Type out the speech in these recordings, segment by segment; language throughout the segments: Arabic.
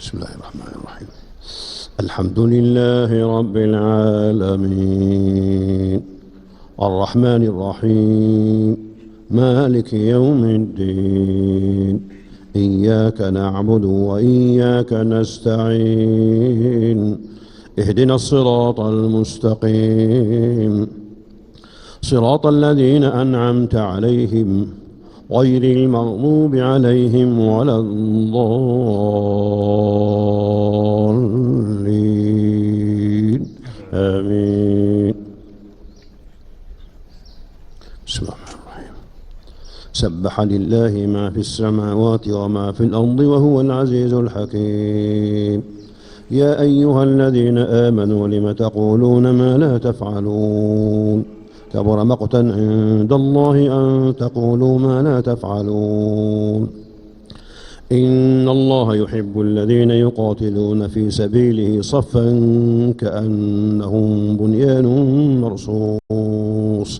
بسم الله الرحمن الرحيم. الحمد لله رب العالمين الرحمن الرحيم مالك يوم الدين إياك نعبد وإياك نستعين اهدنا الصراط المستقيم صراط الذين أنعمت عليهم غير المغضوب عليهم ولا الضالين آمين. بسم الله الرحمن الرحيم. سبح لله ما في السماوات وما في الأرض وهو العزيز الحكيم. يا أيها الذين آمنوا لم تقولون ما لا تفعلون كبر مقتا عند الله أن تقولوا ما لا تفعلون. إن الله يحب الذين يقاتلون في سبيله صفا كأنهم بنيان مرصوص.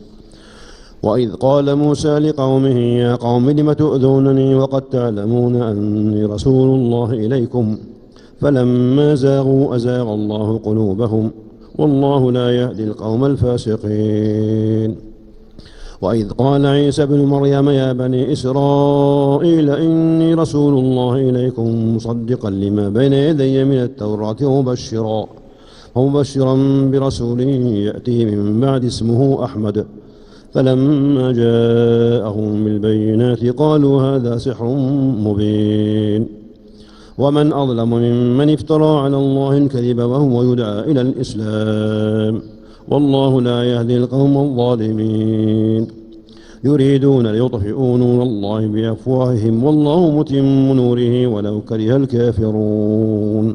وإذ قال موسى لقومه يا قوم لم تؤذونني وقد تعلمون أني رسول الله إليكم فلما زاغوا أزاغ الله قلوبهم والله لا يهدي القوم الفاسقين. وإذ قال عيسى ابن مريم يا بني إسرائيل إني رسول الله إليكم مصدقا لما بين يدي من التوراة ومبشرا برسول يأتي من بعد اسمه أحمد. فلما جاءهم بالبينات قالوا هذا سحر مبين. ومن أظلم ممن افترى على الله الكذب وهو يدعى إلى الإسلام والله لا يهدي القوم الظالمين. يريدون ليطفئوا نور الله بأفواههم والله متم نوره ولو كره الكافرون.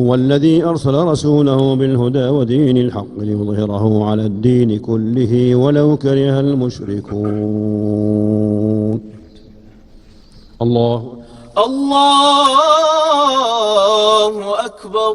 هو الذي أرسل رسوله بالهدى ودين الحق ليظهره على الدين كله ولو كره المشركون. الله أكبر.